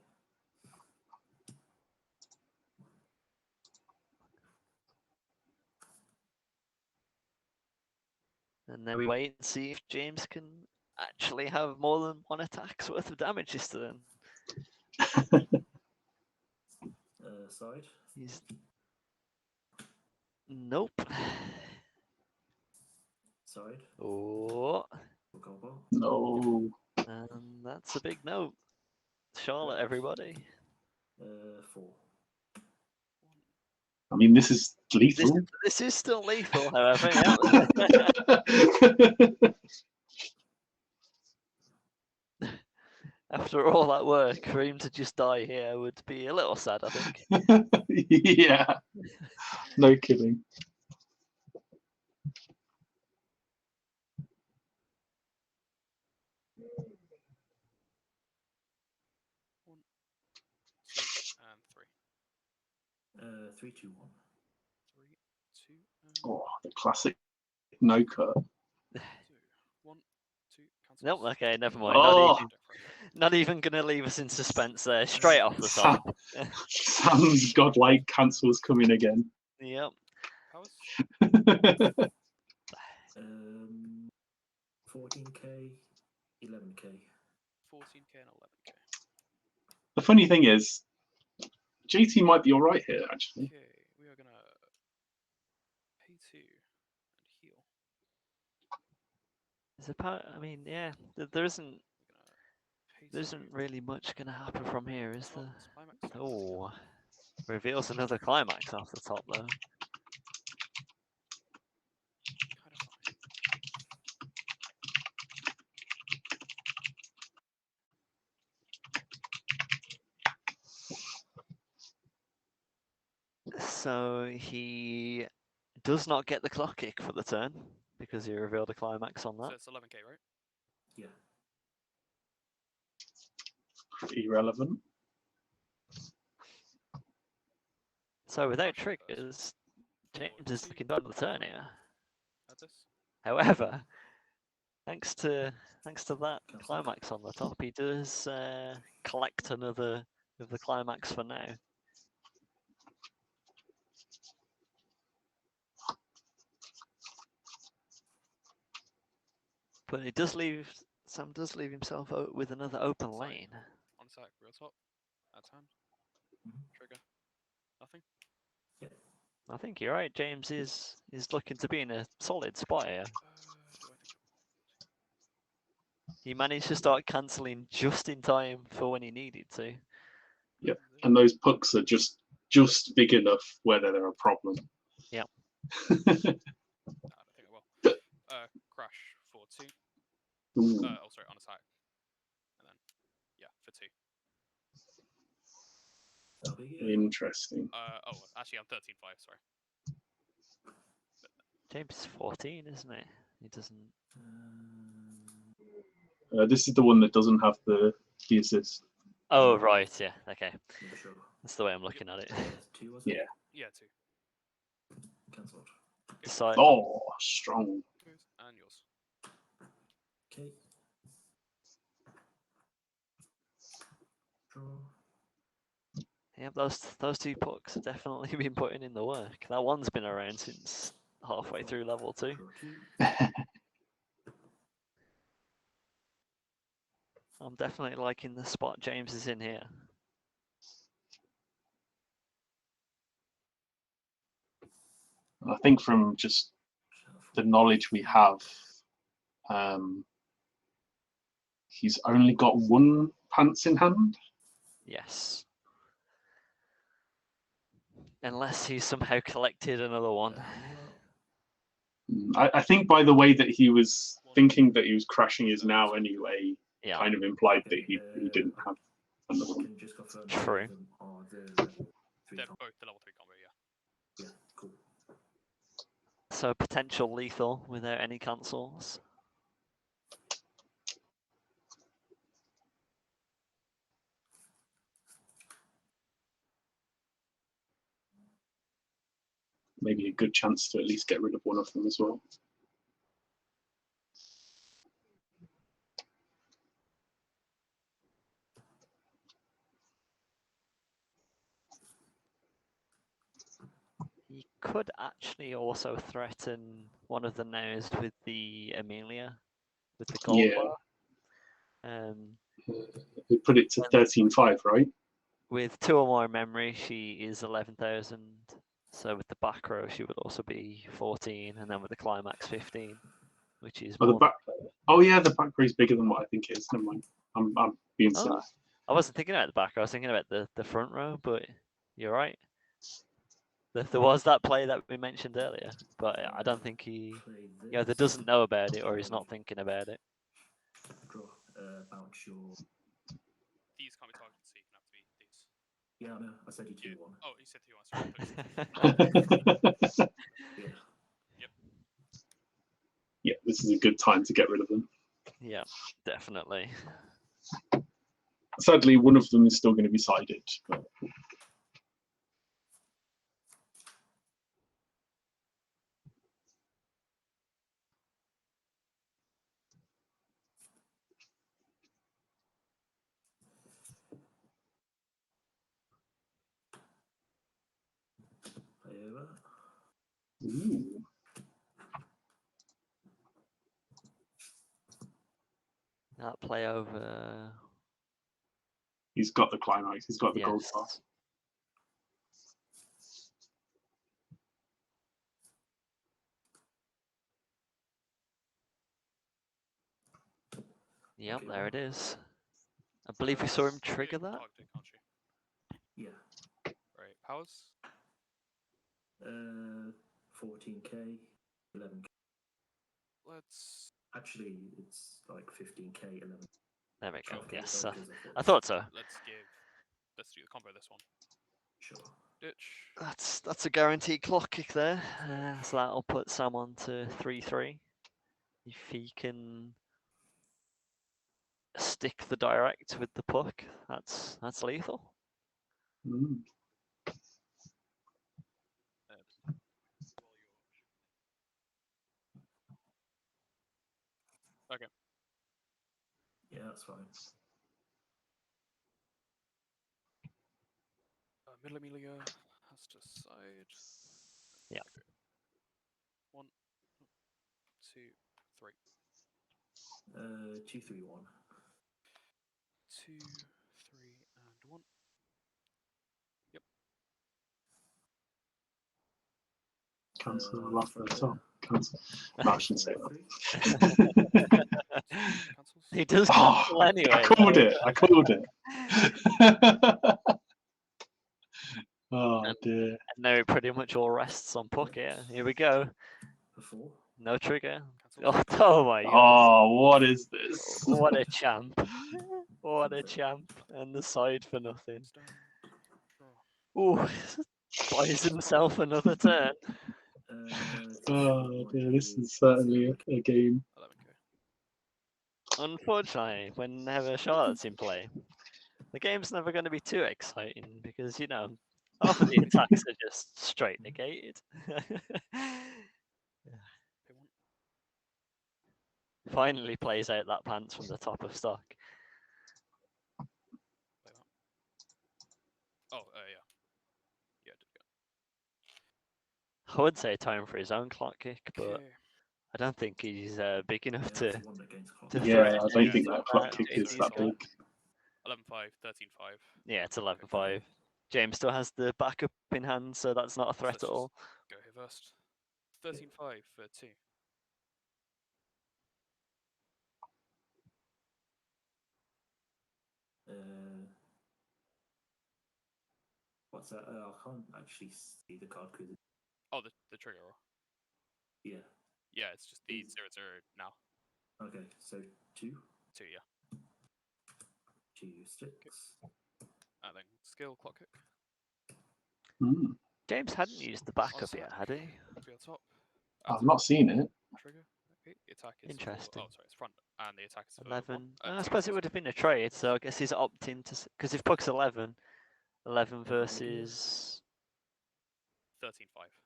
And then we wait and see if James can actually have more than one attack's worth of damage this turn. Side. He's nope. Side. Oh, For Gobo. No. and that's a big note. Charlotte, everybody. 4. I mean, this is lethal. This is still lethal, however. Yeah. After all that work, for him to just die here would be a little sad, I think. Yeah. No kidding. One, two, and three. 3, 2, 1. 3, 2, and Oh, the classic no cut. 2. 1, 2, cancel. Nope. Okay, never mind. Oh. Not even gonna leave us in suspense there. Straight off the top. Sam's godlike cancels coming again. Yep. Powers? 14k, 11k. 14k and 11k. The funny thing is, JT might be all right here, actually. Okay, we are gonna pay 2 and heal. Is I mean, yeah. There isn't. We're gonna pay 2. There isn't really much gonna happen from here, is Oh, there? it's climax. Oh, reveals another climax off the top though. Kind of fine. So he does not get the clock kick for the turn because he revealed a climax on So that. it's 11k, right? Yeah. Pretty relevant. So without Actually, first. triggers, James Or is 2, looking good on the turn here. add this. However, thanks to that Cancel. climax on the top, he does collect another of the climax for now. But it does leave Sam does leave himself with another open Sorry. lane. On sec, real top. Add hand. Mhm. Trigger. Nothing. I think you're right. James is looking to be in a solid spot here. Do I think He managed to start cancelling just in time for when he needed to. Yep. And those pucks are just big enough where they're a problem. Yep. No, I don't think I will. Crash for 2. Ooh, Oh, sorry, on attack. And then, yeah, for 2. That'll be it. interesting. Oh, actually, I'm 13.5, sorry. James is 14, isn't it? He doesn't. This is the one that doesn't have the assist. Oh right, yeah. Okay, Yeah, sure. that's the way I'm looking at it. 2 was it? Yeah. Yeah, 2. Cancelled. Decide. Oh, strong. Yours and yours. Okay. Draw. Yeah, those two pucks have definitely been putting in the work. That one's been around since halfway through level 2. Draw 2. I'm definitely liking the spot James is in here. I think from just the knowledge we have, he's only got one pants in hand. Yes. Unless he's somehow collected another one. I think by the way that he was thinking that he was crashing his now anyway, Yeah. kind of implied that he didn't have another one. Can you just confirm True. them are the level 3 They're combo? both the level 3 combo, yeah. Yeah, cool. So potential lethal without any cancels. Maybe a good chance to at least get rid of one of them as well. He could could actually also threaten one of the nows with the Amelia, with the gold Yeah. bar. We put it to 13.5, right? With 2 or more memory, she is 11,000. So with the back row, she would also be 14, and then with the climax 15, which is Oh, the more. back. Oh yeah, the back row is bigger than what I think it is. Never mind. I'm being silly. Oh, I wasn't thinking about the back row. I was thinking about the front row, but you're right. There was that play that we mentioned earlier, but I don't think he Play either this. doesn't know about it or he's not thinking about it. Draw. Bounce your. These can't be targeted, so you can have to be these. Yeah, I know. I said you Yeah. 2-1. Oh, you said 2-1. Sorry. Yeah. Yeah, this is a good time to get rid of them. Yeah, definitely. Sadly, one of them is still going to be sided. But... Play over. Ooh. That play over. He's got the climax. He's got the gold bar. Yes. Yep, Okay, there well. it is. I believe we saw him Yeah, trigger you that. target it, can't you? Yeah. Right. Powers. 14k, 11k. Let's. Actually, it's like 15k, 11. There we go. Okay, Yes, so I because I thought so. Let's give. Let's do the combo. This one. Sure. Ditch. That's a guaranteed clock kick there. So that'll put Sam on to 3-3. If he can stick the direct with the puck, that's lethal. Mm. Okay. Yeah, that's fine. Middle Amelia has to side. Yeah. Okay. 1, 2, 3. 2, 3, 1. 2, 3, and 1. Yep. Cancel off the top. Cancel. No, I shouldn't say that. Cancels. He does Oh, cancel anyway. I called though. it. I called it. Oh dear. And now it pretty much all rests on puck. Yeah, here we go. Before. No trigger. Cancels. Oh my god. Oh, what is this? What a champ. What a champ. And the side for nothing. It's done. Draw. Ooh, buys himself another turn. Oh dear, this is certainly a game. 11k. Unfortunately, whenever Charlotte's in play, the game's never going to be too exciting because, you know, half of the attacks are just straight negated. Pay 1. Finally plays out that pants from the top of stock. Play that. Oh, yeah. Yeah, did go. I would say time for his own clock kick, but Okay. I don't think he's big enough Yeah, to that's one against clock. to Yeah, threaten I don't anything think that clock like kick is JT that still- big. 11-5, 13-5. Yeah, it's 11-5. James still has the backup in hand, so that's not a threat Let's at all. Go here first. 13-5 for 2. What's that? I can't actually see the card because Oh, the trigger roll. yeah. Yeah, it's just the 0-0 now. Okay, so 2, 2, yeah. 2 sticks. And then skill clock kick. Mm. James hadn't used the backup Awesome. yet, had he? Be on top. I've not seen it. Trigger. Okay. The attack is Interesting. For, oh, sorry, it's front, and the attack is for 11. 1. I suppose it would have been a trade, so I guess he's opting to because if puck's 11 versus 13-5.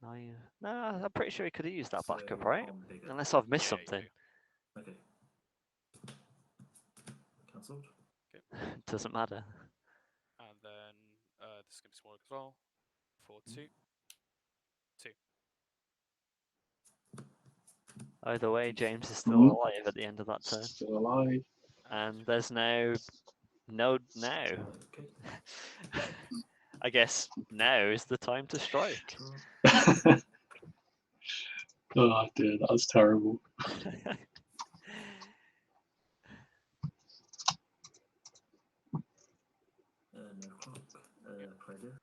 9. No, I'm pretty sure he could have used that So backup, right? I'm bigger. Unless I've missed Yeah, you something. do. Okay. Cancelled. Doesn't matter. And then this is going to be smaller as well. For 2. 2. Either way, James is still Mhm. alive at the end of that turn. Still alive. And there's now no now. Okay. I guess now is the time to strike. Draw. Oh dear, that was terrible. No clock. Pleasure.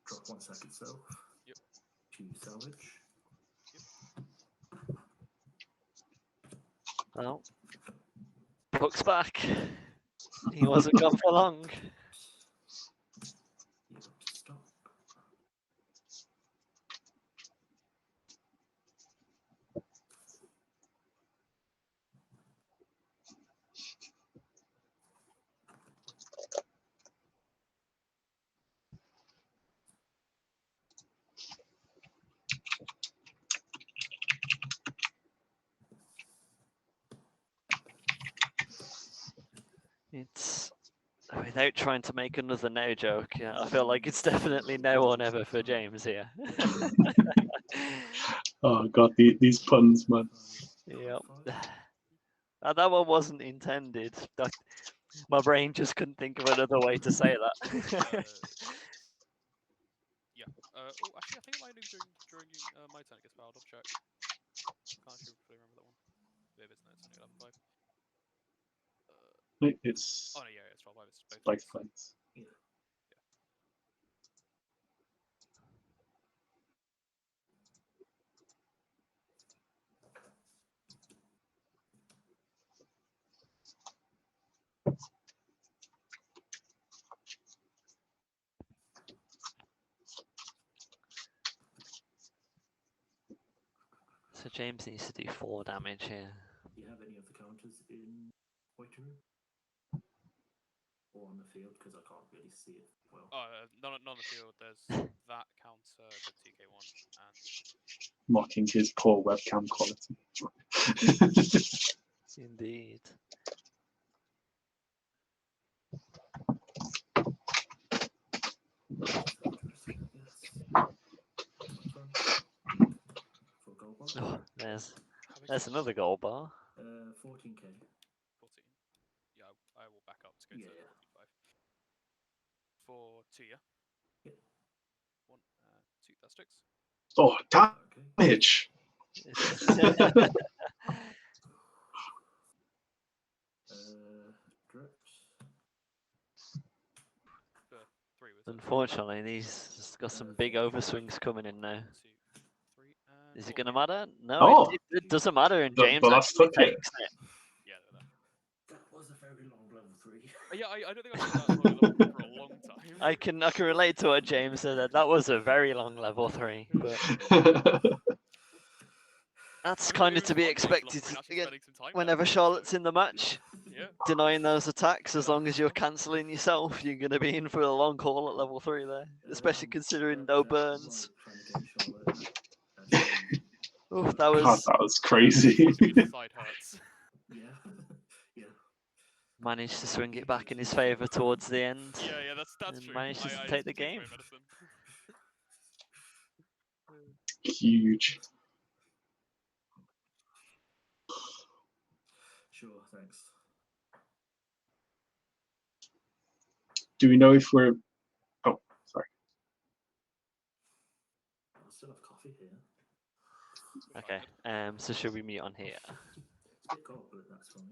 Drop 1 sack itself. Yep. To salvage. Well, Puck's back. He wasn't gone for long. You're up to stop. It's without trying to make another no joke. Yeah, I feel like it's definitely no or never for James here. Oh god, these puns, man. Yep. That one wasn't intended. My brain just couldn't think of another way to say that. Yeah. Oh, actually, I think it might have during my turn it gets powered. I'll check. Can't actually fully remember that one. Maybe it's no, it's only 11-5. Wait, it's Oh no, yeah, it's 12-5. It's both. like turns. fights. So James needs to do 4 damage here. Do you have any of the counters in waiting room? Or on the field? Because I can't really see it well. None on the field. There's that counter, the TK1, and Mocking his poor webcam quality. Indeed. For gold bar? Oh, there's how big there's is it? another gold bar. 14k. 14. Yeah, I will back up to go Yeah, to yeah. 14-5. For 2, yeah? Yep. 1, 2, that sticks. Oh, Okay. damage! Drips. For 3 was it? Unfortunately, he's got some big overswings coming in now. 1, 2, 3, and Is it 4. going to matter? No, Oh! it doesn't matter, and But James that's actually took it. takes it. Yeah, they're there. That was a very long level 3. Yeah, I don't think I've seen that long level for a long time. I can relate to what James said. That was a very long level 3, but that's I mean, kind it of was to be fun doing level expected 3 and actually again. spending some time Whenever down there, Charlotte's so, in the match, yeah. denying those attacks, as Yeah, long as you're yeah. cancelling yourself, you're going to be in for a long haul at level 3 there, especially considering no burns. Oh, that God, was that was crazy. Unfortunately, the side hurts. Yeah. Yeah. managed to swing it back in his favour towards the end. Yeah, that's And true. managed to I take the took my game. medicine. Huge. Sure, thanks. Do we know if we're... Oh, sorry. I still have coffee here. Okay, so should we meet on here? It's a bit cold, but that's fine.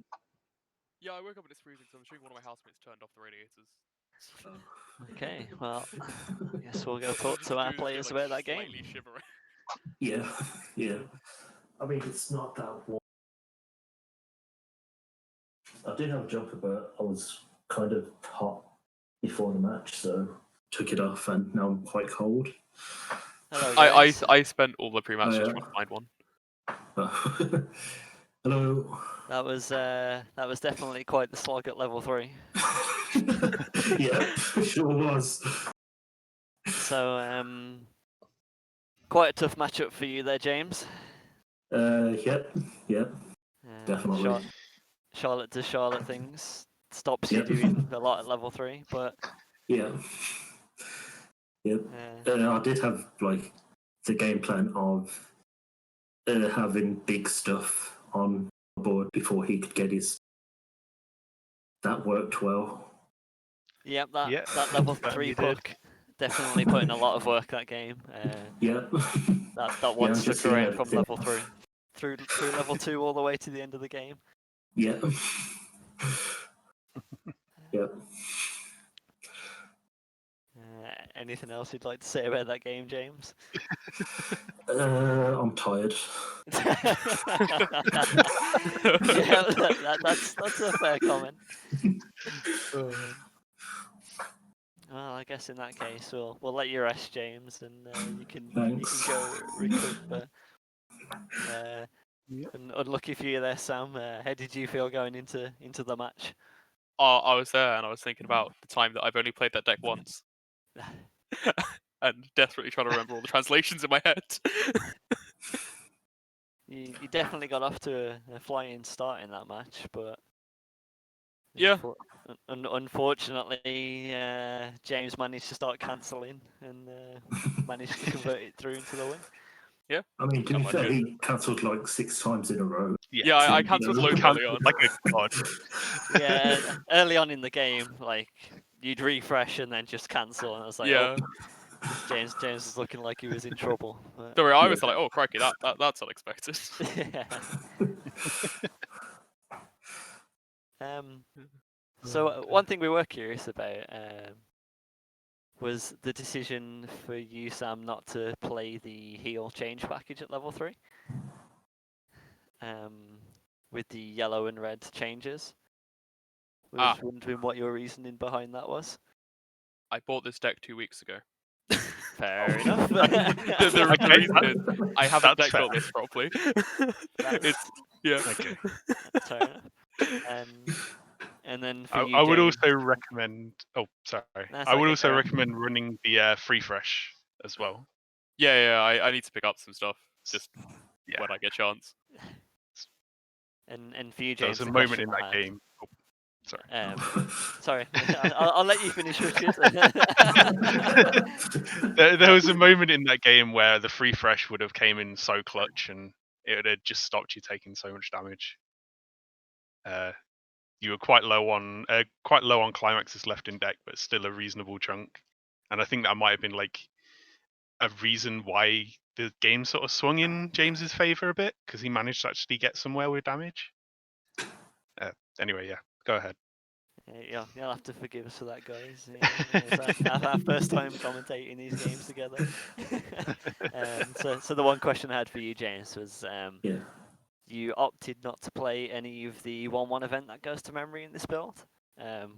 Yeah, I woke up and it's freezing, so I'm assuming one of my housemates turned off the radiators. Oh. Okay, well, I guess we'll go talk Just to our do feel players like about that game. slightly shivering. Yeah, yeah. I mean, it's not that warm. I did have a jumper, but I was kind of hot before the match, so took it off, and now I'm quite cold. Hello, guys. I spent all the pre-match Oh, just yeah. trying to find one. Hello. That was definitely quite the slog at level 3. Yeah, sure was. So, quite a tough matchup for you there, James. Yep, definitely. Charlotte does Charlotte things. Stops you Yep. doing a lot at level 3, but Yeah. Yep. I did have like the game plan of having big stuff on board before he could get his. That worked well. Yep, that Yeah, that level certainly 3 did. puck definitely put in a lot of work that game. Yeah. That one I'm stuck just seeing around that from thing. level 3 through level 2 all the way to the end of the game. Yeah. Yeah. Anything else you'd like to say about that game, James? I'm tired. Yeah, that's a fair comment. Well, I guess in that case, we'll let you rest, James, and you can Thanks. go recover. Yep. And unlucky for you there, Sam. How did you feel going into the match? I was there and I was thinking about the time that I've only played that deck once, and desperately trying to remember all the translations in my head. You definitely got off to a flying start in that match, but Yeah. Unfortunately, James managed to start cancelling and managed to convert it through into the win. I mean, to Not be much fair, good. he cancelled like 6 times in a row. Yeah, I cancelled loads early on. Like a god. Yeah, early on in the game, like you'd refresh and then just cancel, and I was like, Yeah. oh, James was looking like he was in trouble. But, Don't worry, I was like, oh crikey, that's unexpected. yeah. So one thing we were curious about was the decision for you, Sam, not to play the heal change package at level 3. With the yellow and red changes. Was wondering what your reasoning behind that was. I bought this deck 2 weeks ago. Fair enough. The reason is I haven't That's deck built this properly. It's yeah. Okay. That's fair enough. And then for you, I would James, also recommend. Oh, sorry. That's I would okay, also carry on. recommend running the free fresh as well. Yeah, I need to pick up some stuff just Yeah. when I get a chance. And for you, There James, was a the moment question in I that had- game. Oh, sorry. Sorry, I'll let you finish, Richard. There was a moment in that game where the free fresh would have came in so clutch, and it would have just stopped you taking so much damage. You were quite low on climaxes left in deck, but still a reasonable chunk. And I think that might have been like a reason why the game sort of swung in James's favor a bit, because he managed to actually get somewhere with damage. Anyway, yeah, go ahead. You'll have to forgive us for that, guys. It's our first time commentating these games together. So the one question I had for you, James, was Yeah. you opted not to play any of the 1-1 event that goes to memory in this build.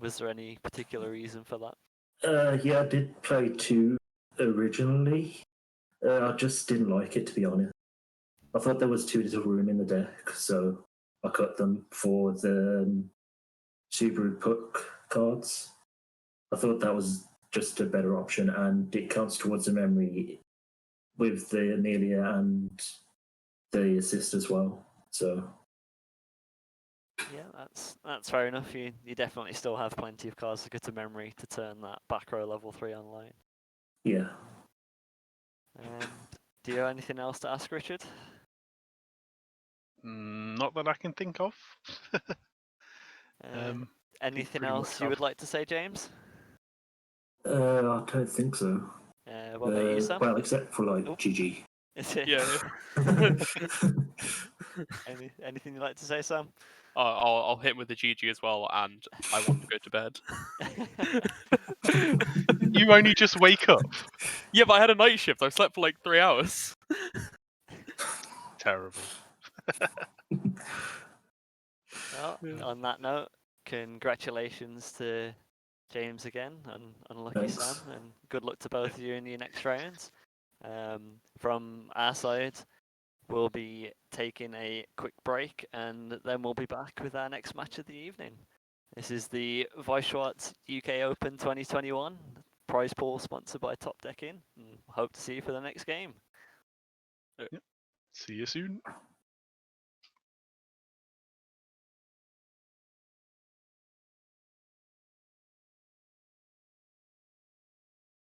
Was there any particular reason for that? Yeah, I did play 2 originally. I just didn't like it, to be honest. I thought there was too little room in the deck, so I cut them for the Subaru Puck cards. I thought that was just a better option, and it counts towards the memory with the Amelia and the assist as well. So Yeah, that's fair enough. You definitely still have plenty of cards to go to memory to turn that back row level 3 online. yeah. And do you have anything else to ask, Richard? Not that I can think of. Anything pretty else much you would have. like to say, James? I don't think so. What about you, Sam? Well, except for like Oh. GG. Yeah. Anything you'd like to say, Sam? I'll hit with the GG as well, and I want to go to bed. You only just wake up. Yeah, but I had a night shift. I slept for like 3 hours. Terrible. Well, on that note, congratulations to James again, and unlucky Thanks. Sam, and good luck to both of you in your next rounds. From our side, we'll be taking a quick break, and then we'll be back with our next match of the evening. This is the Schwarz UK Open 2021 prize pool sponsored by Top Deck In, and hope to see you for the next game. See you soon.